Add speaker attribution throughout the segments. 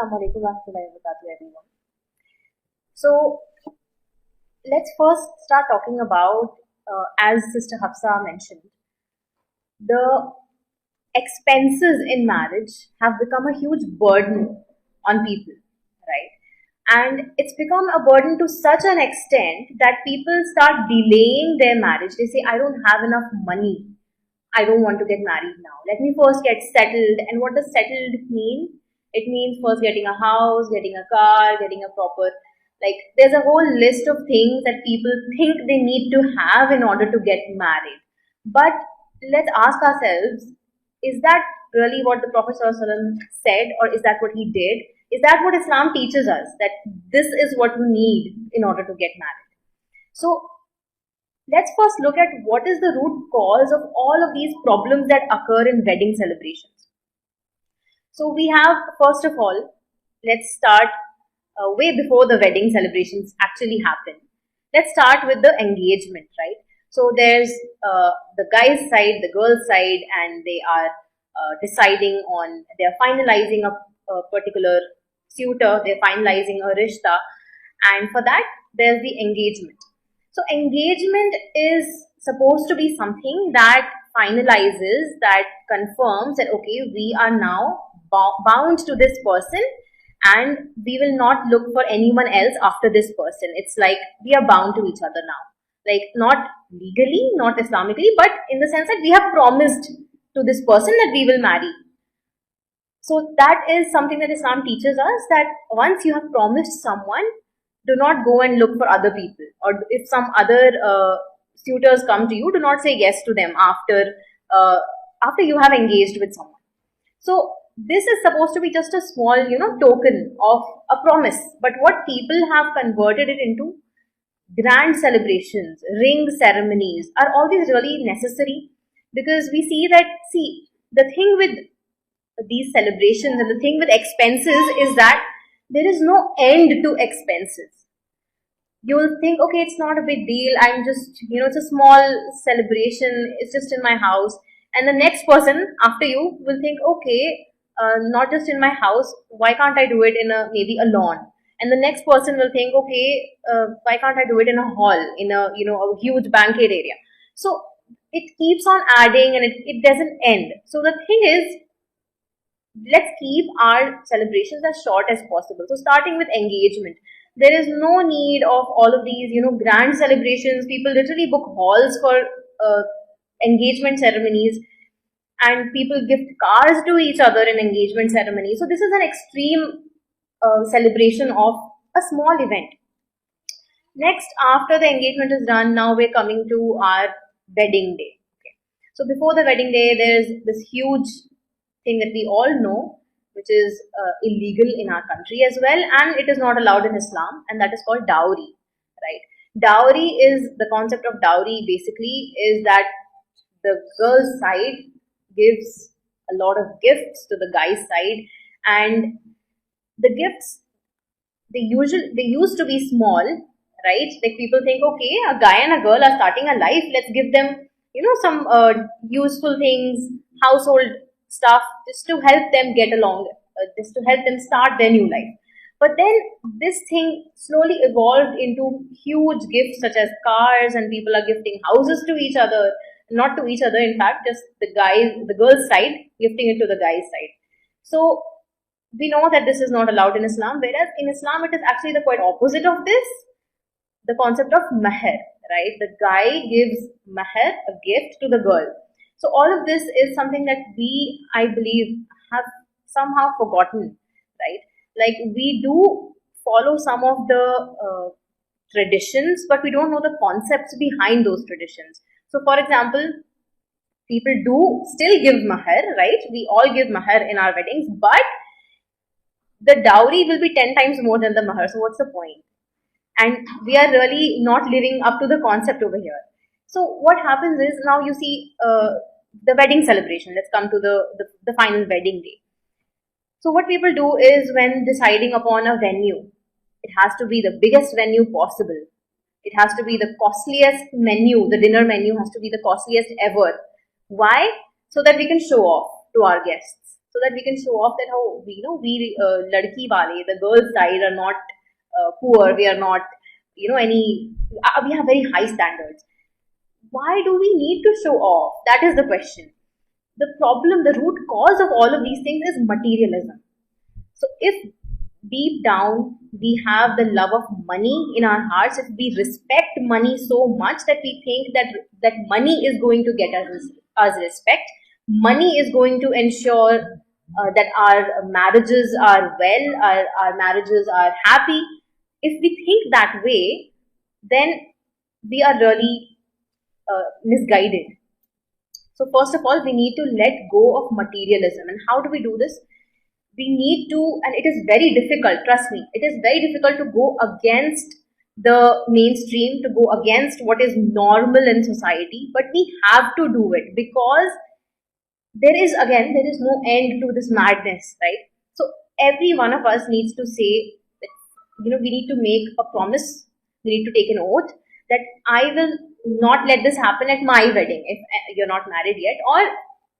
Speaker 1: Assalamualaikum warahmatullahi wabarakatuh, everyone. So, let's first start talking about, as Sister Hafsa mentioned, the expenses in marriage have become a huge burden on people, right? And it's become a burden to such an extent that people start delaying their marriage. They say, I don't have enough money. I don't want to get married now. Let me first get settled. And what does settled mean? It means first getting a house, getting a car, getting a proper, like, there's a whole list of things that people think they need to have in order to get married. But let's ask ourselves, is that really what the Prophet ﷺ said, or is that what he did? Is that what Islam teaches us? That this is what we need in order to get married? So, let's first look at what is the root cause of all of these problems that occur in wedding celebrations. So we have, first of all, let's start way before the wedding celebrations actually happen. Let's start with the engagement, right? So there's the guy's side, the girl's side, and they are deciding on, they're finalizing a particular suitor, they're finalizing a rishta, and for that, there's the engagement. So engagement is supposed to be something that finalizes, that confirms that, okay, we are now bound to this person and we will not look for anyone else after this person. It's like we are bound to each other now. Like, not legally, not Islamically, but in the sense that we have promised to this person that we will marry. So that is something that Islam teaches us, that once you have promised someone, do not go and look for other people. Or if some other suitors come to you, do not say yes to them after you have engaged with someone. So this is supposed to be just a small, token of a promise. But what people have converted it into, grand celebrations, ring ceremonies, are all these really necessary? Because we see that, the thing with these celebrations and the thing with expenses is that there is no end to expenses. You'll think, okay, it's not a big deal. I'm just, it's a small celebration. It's just in my house. And the next person after you will think, okay, not just in my house. Why can't I do it in maybe a lawn? And the next person will think, okay, why can't I do it in a hall, in a huge banquet area? So it keeps on adding and it doesn't end. So the thing is, let's keep our celebrations as short as possible. So starting with engagement, there is no need of all of these, grand celebrations. People literally book halls for engagement ceremonies, and people gift cars to each other in engagement ceremonies. So this is an extreme celebration of a small event. Next, after the engagement is done, now we're coming to our wedding day. Okay. So before the wedding day, there's this huge thing that we all know, which is illegal in our country as well, and it is not allowed in Islam, and that is called dowry, right? Dowry is, the concept of dowry basically is that the girl's side gives a lot of gifts to the guy's side, and the gifts, they used to be small, right? Like, people think, okay, a guy and a girl are starting a life, let's give them, some useful things, household stuff, just to help them get along, just to help them start their new life. But then this thing slowly evolved into huge gifts such as cars, and people are gifting houses to each other, not to each other, in fact, just the girl's side gifting it to the guy's side. So we know that this is not allowed in Islam, whereas in Islam it is actually the quite opposite of this, the concept of mahr, right? The guy gives mahr, a gift, to the girl. So all of this is something that we, I believe, have somehow forgotten, right? Like, we do follow some of the traditions, but we don't know the concepts behind those traditions. So for example, people do still give mahr, right? We all give mahr in our weddings, but the dowry will be 10 times more than the mahr. So what's the point? And we are really not living up to the concept over here. So what happens is, now you see the wedding celebration. Let's come to the final wedding day. So what people do is, when deciding upon a venue, it has to be the biggest venue possible. It has to be the costliest menu. The dinner menu has to be the costliest ever. Why? So that we can show off to our guests. so that we can show off that how ladki wale, the girls side, are not poor. We are not we have very high standards. Why do we need to show off? That is the question. The problem, the root cause of all of these things is materialism. So if deep down we have the love of money in our hearts, if we respect money so much that we think that money is going to get us respect, money is going to ensure that our marriages are well, our marriages are happy. If we think that way, then we are really misguided. So first of all, we need to let go of materialism. And how do we do this? We need to, and it is very difficult, trust me, it is very difficult to go against the mainstream, to go against what is normal in society, but we have to do it because there is no end to this madness, right? So every one of us needs to say that, we need to make a promise, we need to take an oath that I will not let this happen at my wedding if you're not married yet, or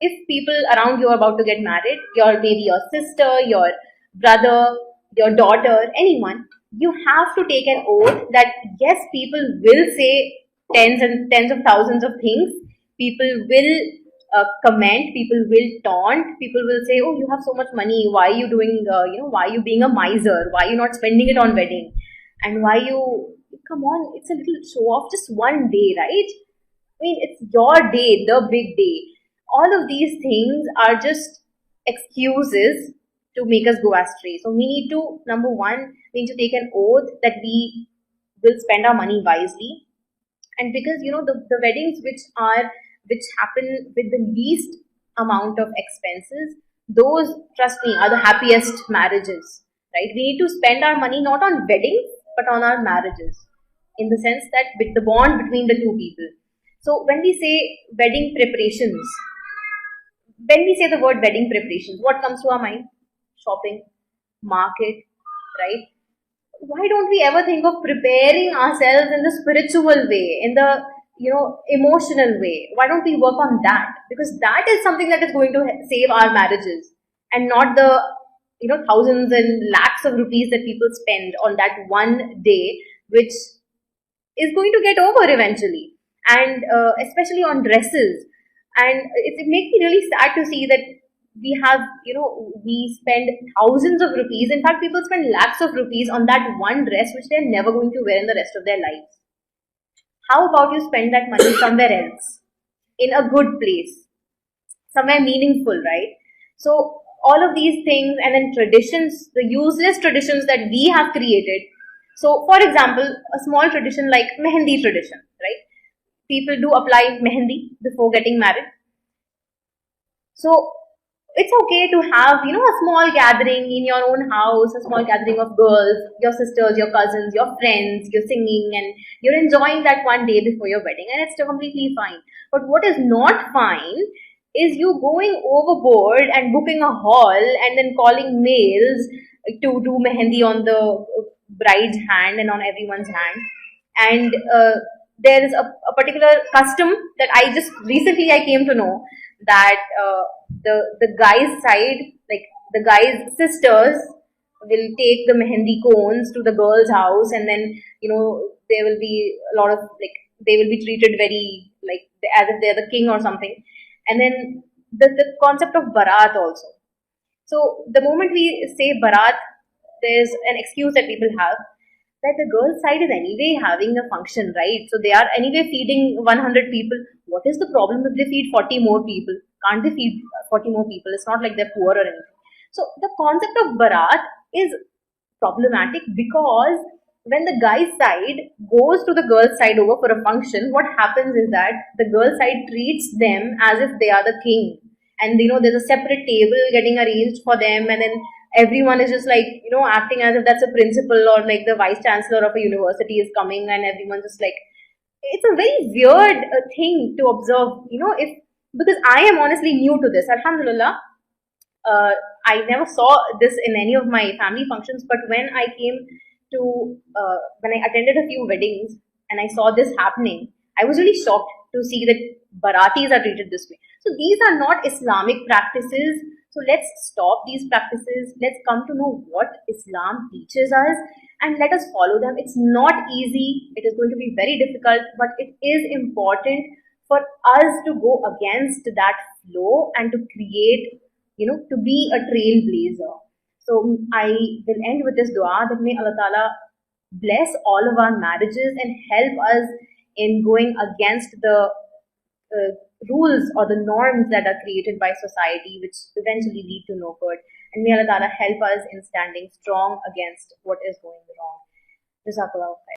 Speaker 1: if people around you are about to get married, maybe your sister, your brother, your daughter, anyone, you have to take an oath that yes, people will say tens and tens of thousands of things. People will comment, people will taunt, people will say, oh, you have so much money, why are you doing, why are you being a miser, why are you not spending it on wedding, and why you, come on, it's a little show off, just one day, right? I mean, it's your day, the big day. All of these things are just excuses to make us go astray. So we need to, number one, we need to take an oath that we will spend our money wisely. And because, the weddings which happen with the least amount of expenses, those, trust me, are the happiest marriages, right? We need to spend our money not on weddings, but on our marriages, in the sense that with the bond between the two people. So when we say wedding preparations, when we say the word wedding preparations, what comes to our mind? Shopping, market, right? Why don't we ever think of preparing ourselves in the spiritual way, in the emotional way? Why don't we work on that? Because that is something that is going to save our marriages, and not the thousands and lakhs of rupees that people spend on that one day, which is going to get over eventually, and especially on dresses. And it makes me really sad to see that we spend thousands of rupees. In fact, people spend lakhs of rupees on that one dress which they're never going to wear in the rest of their lives. How about you spend that money somewhere else, in a good place, somewhere meaningful, right? So all of these things, and then traditions, the useless traditions that we have created. So for example, a small tradition like mehendi tradition, right? People do apply mehendi before getting married. So it's okay to have, a small gathering in your own house, a small gathering of girls, your sisters, your cousins, your friends, you're singing and you're enjoying that one day before your wedding, and it's completely fine. But what is not fine is you going overboard and booking a hall and then calling males to do mehendi on the bride's hand and on everyone's hand. And there is a particular custom that I came to know, that the guy's side, like the guy's sisters, will take the mehendi cones to the girl's house, and then there will be a lot of, like, they will be treated very like as if they're the king or something. And then the concept of barat also. So the moment we say barat, there's an excuse that people have, that the girl's side is anyway having a function, right? So they are anyway feeding 100 people. What is the problem if they feed 40 more people? Can't they feed 40 more people? It's not like they're poor or anything. So the concept of barat is problematic, because when the guy's side goes to the girl's side over for a function, what happens is that the girl's side treats them as if they are the king. And there's a separate table getting arranged for them, and then everyone is just like, acting as if that's a principal or like the vice chancellor of a university is coming, and everyone just like, it's a very weird thing to observe, if, because I am honestly new to this, alhamdulillah. I never saw this in any of my family functions, but when I attended a few weddings and I saw this happening, I was really shocked to see that Baratis are treated this way. So these are not Islamic practices. So let's stop these practices. Let's come to know what Islam teaches us and let us follow them. It's not easy. It is going to be very difficult, but it is important for us to go against that flow and to create, to be a trailblazer. So I will end with this dua that may Allah Ta'ala bless all of our marriages and help us in going against the uh, rules or the norms that are created by society, which eventually lead to no good. And may Allah Ta'ala help us in standing strong against what is going wrong. Jazakallah khair.